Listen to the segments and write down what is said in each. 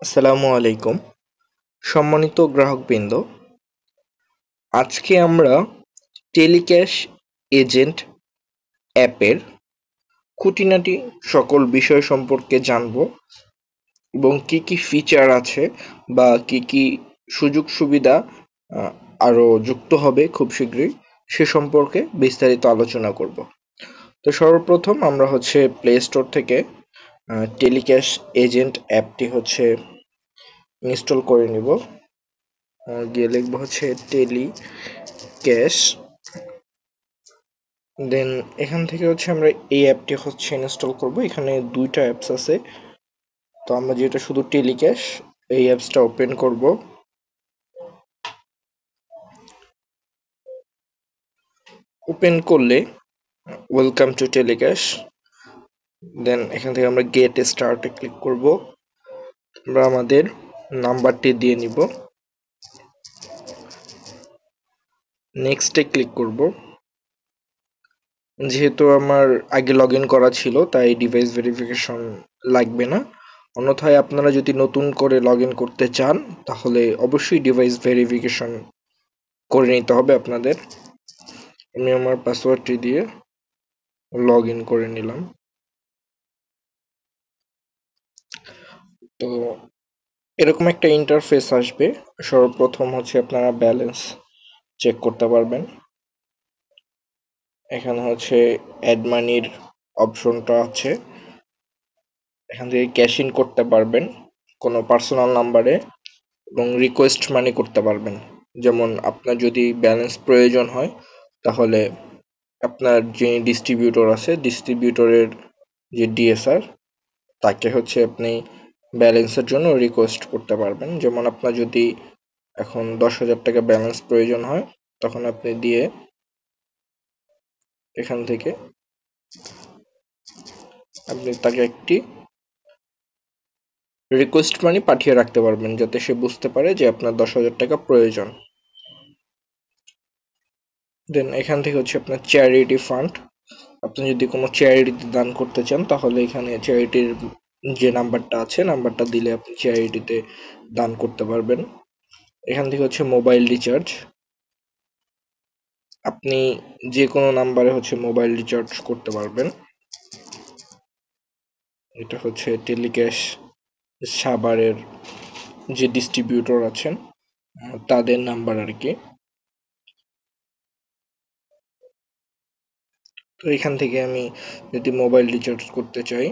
আসসালামু আলাইকুম সম্মানিত গ্রাহকবৃন্দ। আজকে আমরা টেলিক্যাশ এজেন্ট অ্যাপের খুঁটিনাটি সকল বিষয় সম্পর্কে জানব এবং কি কি ফিচার আছে বা কি কি সুযোগ সুবিধা আরো যুক্ত হবে খুব শীঘ্রই সে সম্পর্কে বিস্তারিত আলোচনা করব। তো সর্বপ্রথম আমরা প্লে স্টোর থেকে টেলিক্যাশ এজেন্ট অ্যাপটি ইনস্টল করে নিব। গিয়ে লিখবো টেলি ক্যাশ, দেন এখান থেকে আমরা এই অ্যাপটি ইনস্টল করব। এখানে দুইটা অ্যাপস আছে, তো আমরা যেটা শুধু টেলিক্যাশ এই অ্যাপসটা ওপেন করব। ওপেন করলে ওয়েলকাম টু টেলিক্যাশ, দেন এখান থেকে আমরা গেট স্টার্টে ক্লিক করব। আমরা আমাদের নাম্বারটি দিয়ে নিব, নেক্সটে ক্লিক করব। যেহেতু আমার আগে লগ ইন করা ছিল তাই ডিভাইস ভেরিফিকেশন লাগবে না, অন্যথায় আপনারা যদি নতুন করে লগ ইন করতে চান তাহলে অবশ্যই ডিভাইস ভেরিফিকেশন করে নিতে হবে আপনাদের। আমি আমার পাসওয়ার্ডটি দিয়ে লগ ইন করে নিলাম। তো এরকম একটা ইন্টারফেস আসবে। সর্বপ্রথম আপনারা ব্যালেন্স চেক করতে পারবেন। এখানে অ্যাড মানির অপশনটা আছে, এখান থেকে ক্যাশ ইন করতে পারবেন কোনো পার্সোনাল নাম্বারে এবং রিকোয়েস্ট মানি করতে পারবেন। যেমন আপনার যদি ব্যালেন্স প্রয়োজন হয় তাহলে আপনার যে ডিস্ট্রিবিউটর আছে ডিস্ট্রিবিউটরের যে ডিএসআর তাকে আপনি ব্যালেন্সের জন্য রিকোয়েস্ট করতে পারবেন। যেমন আপনার যদি এখন 10,000 টাকা ব্যালেন্স প্রয়োজন হয় তখন আপনি দিয়ে এখান থেকে আপনি তাকে একটি রিকোয়েস্ট মানি পাঠিয়ে রাখতে পারবেন যাতে সে বুঝতে পারে যে আপনার 10,000 টাকা প্রয়োজন। দেন এখান থেকে আপনার চ্যারিটি ফান্ড, আপনি যদি কোনো চ্যারিটিতে দান করতে চান তাহলে এখানে চ্যারিটির যে নাম্বারটা আছে নাম্বারটা দিলে আপনি চ্যারিটিতে দান করতে পারবেন। এখান থেকে মোবাইল রিচার্জ, আপনি যে কোনো নাম্বারে মোবাইল রিচার্জ করতে পারবেন। এটা টেলিক্যাশ সাভারের যে ডিস্ট্রিবিউটর আছেন তাদের নাম্বার আর কি। তো এখান থেকে আমি যদি মোবাইল রিচার্জ করতে চাই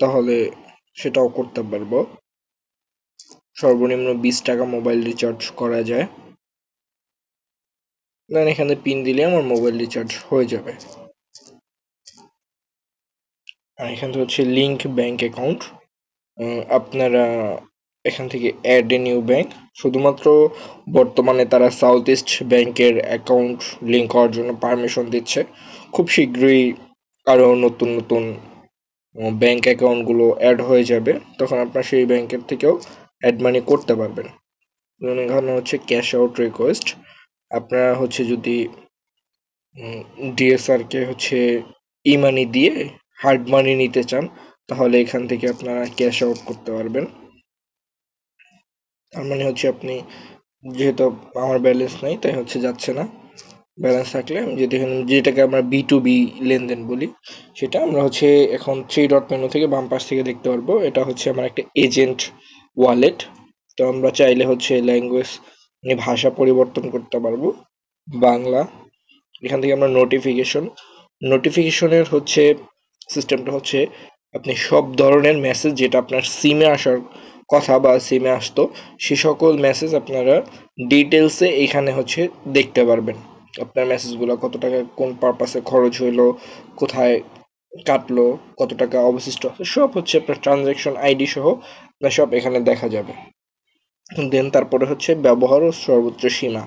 তাহলে সেটাও করতে পারবো। সর্বনিম্ন 20 টাকা মোবাইল রিচার্জ করা যায়। দেন এখানে পিন দিলে আমার মোবাইল রিচার্জ হয়ে যাবে। আর এখান থেকে লিংক ব্যাংক অ্যাকাউন্ট, আপনারা এখান থেকে অ্যাড এ নিউ ব্যাংক, শুধুমাত্র বর্তমানে তারা সাউথ ইস্ট ব্যাংকের অ্যাকাউন্ট লিংক করার জন্য পারমিশন দিচ্ছে। খুব শীঘ্রই আরো নতুন নতুন ব্যাংক অ্যাকাউন্টগুলো অ্যাড হয়ে যাবে, তখন আপনার সেই ব্যাংকের থেকেও অ্যাড মানি করতে পারবেন। যেমন এখানে ক্যাশ আউট রিকোয়েস্ট, আপনারা যদি ডিএসআর কে ই মানি দিয়ে হার্ড মানি নিতে চান তাহলে এখান থেকে আপনারা ক্যাশ আউট করতে পারবেন। তার মানে আপনি, যেহেতু আমার ব্যালেন্স নাই তাই যাচ্ছে না, ব্যালেন্স থাকলে আমি যদি এখানে যেটাকে আমরা বি লেনদেন বলি সেটা আমরা এখন থ্রি ডট মেনু থেকে বাম পাশ থেকে দেখতে পারবো। এটা আমার একটা এজেন্ট ওয়ালেট। তো আমরা চাইলে ল্যাঙ্গুয়েজ মানে ভাষা পরিবর্তন করতে পারবো বাংলা। এখান থেকে আমরা নোটিফিকেশনের সিস্টেমটা আপনি সব ধরনের মেসেজ যেটা আপনার সিমে আসার কথা বা সিমে আসতো সে সকল মেসেজ আপনারা ডিটেলসে এখানে দেখতে পারবেন। আপনার মেসেজগুলো কত টাকা কোন পারপাসে খরচ হইলো, কোথায় কাটলো, কত টাকা অবশিষ্ট আছে, সব আপনার ট্রানজাকশন আইডি সহ আপনার সব এখানে দেখা যাবে। দেন তারপরে ব্যবহার ও সর্বোচ্চ সীমা,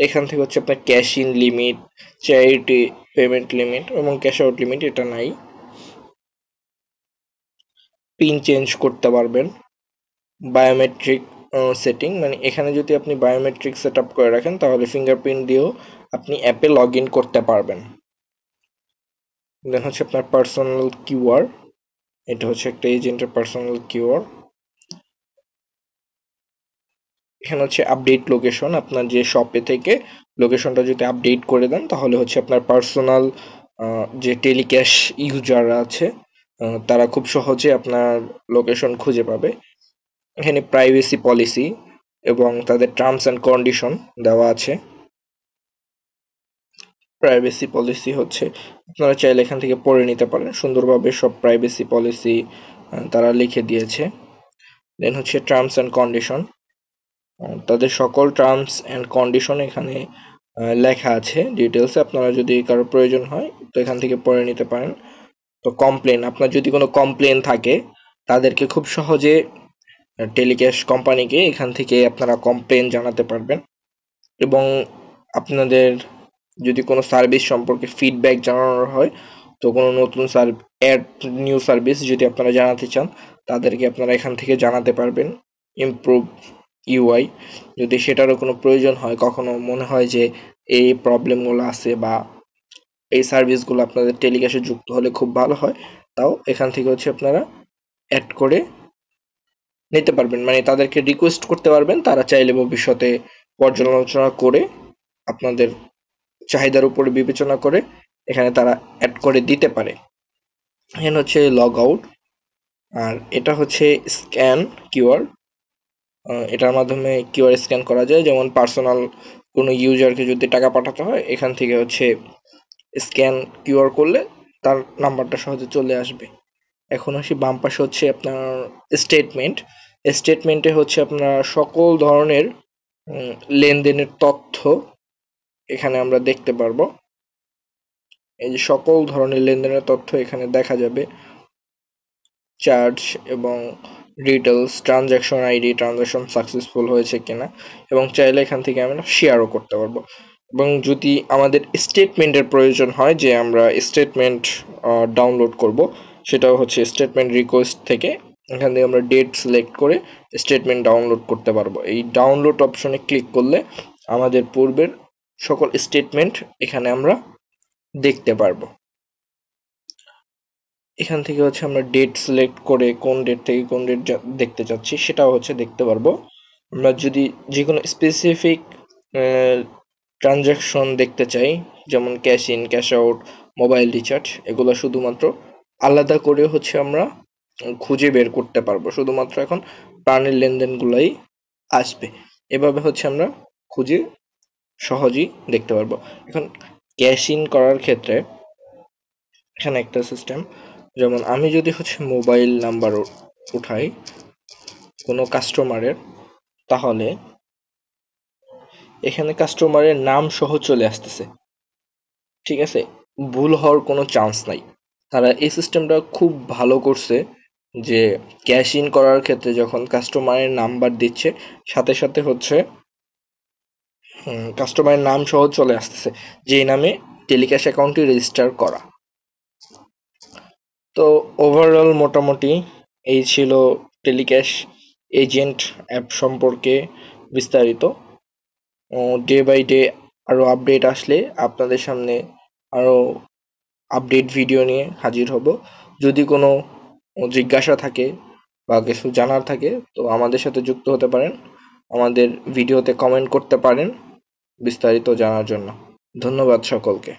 এখান থেকে আপনার cash in limit, charity payment limit এবং ক্যাশ আউট লিমিট এটা নাই। পিন চেঞ্জ করতে পারবেন। বায়োমেট্রিক সেটিং, মানে এখানে যদি আপনি বায়োমেট্রিক সেট আপ করে রাখেন তাহলে ফিঙ্গারপ্রিন্ট দিয়েও আপনি অ্যাপে লগ ইন করতে পারবেন। দেন আপনার পার্সোনাল কিউআর, এটা হচ্ছে একটা এজেন্টের পার্সোনাল কিওয়ার্ড। এখানে হচ্ছে আপডেট লোকেশন, আপনার যে শপে থেকে লোকেশনটা যদি আপডেট করে দেন তাহলে হচ্ছে আপনার পার্সোনাল যে টেলিক্যাশ ইউজাররা আছে তারা খুব সহজে আপনার লোকেশন খুঁজে পাবে। এখানে প্রাইভেসি পলিসি এবং তাদের টার্মস অ্যান্ড কন্ডিশন দেওয়া আছে। প্রাইভেসি পলিসি হচ্ছে আপনারা চাইলে এখান থেকে পড়ে নিতে পারেন, সুন্দরভাবে সব প্রাইভেসি পলিসি তারা লিখে দিয়েছে। দেন হচ্ছে টার্মস অ্যান্ড কন্ডিশন, তাদের সকল টার্মস অ্যান্ড কন্ডিশন এখানে লেখা আছে ডিটেলসে, আপনারা যদি কারো প্রয়োজন হয় তো এখান থেকে পড়ে নিতে পারেন। তো কমপ্লেন, আপনার যদি কোনো কমপ্লেন থাকে তাদেরকে খুব সহজে টেলিক্যাশ কোম্পানিকে এখান থেকে আপনারা কমপ্লেন জানাতে পারবেন। এবং আপনাদের যদি কোনো সার্ভিস সম্পর্কে ফিডব্যাক জানানোর হয়, তো কোনো নতুন নিউ সার্ভিস যদি আপনারা জানাতে চান তাদেরকে আপনারা এখান থেকে জানাতে পারবেন। ইমপ্রুভ ইউআই, যদি সেটারও কোনো প্রয়োজন হয়, কখনো মনে হয় যে এই প্রবলেমগুলো আছে বা এই সার্ভিসগুলো আপনাদের টেলিক্যাশে যুক্ত হলে খুব ভালো হয়, তাও এখান থেকে হচ্ছে আপনারা অ্যাড করে নিতে পারবেন, মানে তাদেরকে রিকোয়েস্ট করতে পারবেন। তারা চাইলে ভবিষ্যতে পর্যালোচনা করে আপনাদের চাহিদার উপরে বিবেচনা করে এখানে তারা অ্যাড করে দিতে পারে। এখানে হচ্ছে লগ আউট, আর এটা হচ্ছে স্ক্যান কিউআর। এটার মাধ্যমে কিউআর স্ক্যান করা যায়, যেমন পার্সোনাল কোনো ইউজারকে যদি টাকা পাঠাতে হয় এখান থেকে হচ্ছে স্ক্যান কিউআর করলে তার নাম্বারটা সহজে চলে আসবে। এখন আসি বাম পাশে হচ্ছে আপনার স্টেটমেন্ট। স্টেটমেন্টে হচ্ছে আপনার সকল ধরনের লেনদেনের তথ্য এখানে আমরা দেখতে পারবো। এই যে সকল ধরনের লেনদেনের তথ্য এখানে দেখা যাবে, চার্জ এবং details, transaction ID, transaction successful হয়েছে কিনা, এবং চাইলে এখান থেকে আমরা শেয়ারও করতে পারবো। এবং যদি আমাদের স্টেটমেন্টের প্রয়োজন হয় যে আমরা স্টেটমেন্ট ডাউনলোড করব, সেটাও হচ্ছে স্টেটমেন্ট রিকোয়েস্ট থেকে এখান থেকে আমরা ডেট সিলেক্ট করে স্টেটমেন্ট ডাউনলোড করতে পারবো। এই ডাউনলোড অপশনে ক্লিক করলে আমাদের পূর্বের সকল স্টেটমেন্ট এখানে আমরা দেখতে পারবো। এখান থেকে হচ্ছে আমরা ডেট সিলেক্ট করে কোন ডেট থেকে কোন ডেট দেখতে চাচ্ছি সেটাও হচ্ছে দেখতে পারবো। আমরা যদি যে কোনো স্পেসিফিক ট্রানজাকশন দেখতে চাই, যেমন cash in, cash out, mobile recharge, এগুলো শুধুমাত্র আলাদা করে হচ্ছে আমরা খুঁজে বের করতে পারবো। শুধুমাত্র এখন প্রাণের লেনদেনগুলোই আসবে। এভাবে হচ্ছে আমরা খুঁজে সহজেই দেখতে পারবো। এখন ক্যাশ ইন করার ক্ষেত্রে এখানে একটা সিস্টেম, যেমন আমি যদি হচ্ছে মোবাইল নাম্বার উঠাই কোনো কাস্টমারের, তাহলে এখানে কাস্টমারের নাম সহ চলে আসতেছে, ঠিক আছে? ভুল হওয়ার কোনো চান্স নাই। তারা এই সিস্টেমটা খুব ভালো করছে যে ক্যাশ ইন করার ক্ষেত্রে যখন কাস্টমারের নাম্বার দিচ্ছে সাথে সাথে হচ্ছে কাস্টমারের নাম সহ চলে আসতেছে, যে নামে টেলিক্যাশ অ্যাকাউন্টটি রেজিস্টার করা। তো ওভারঅল মোটামুটি এই ছিল টেলিক্যাশ এজেন্ট অ্যাপ সম্পর্কে বিস্তারিত। ডে বাই ডে আরও আপডেট আসলে আপনাদের সামনে আরও আপডেট ভিডিও নিয়ে হাজির হব। যদি কোনো জিজ্ঞাসা থাকে বা কিছু জানার থাকে তো আমাদের সাথে যুক্ত হতে পারেন, আমাদের ভিডিওতে কমেন্ট করতে পারেন বিস্তারিত জানার জন্য। ধন্যবাদ সকলকে।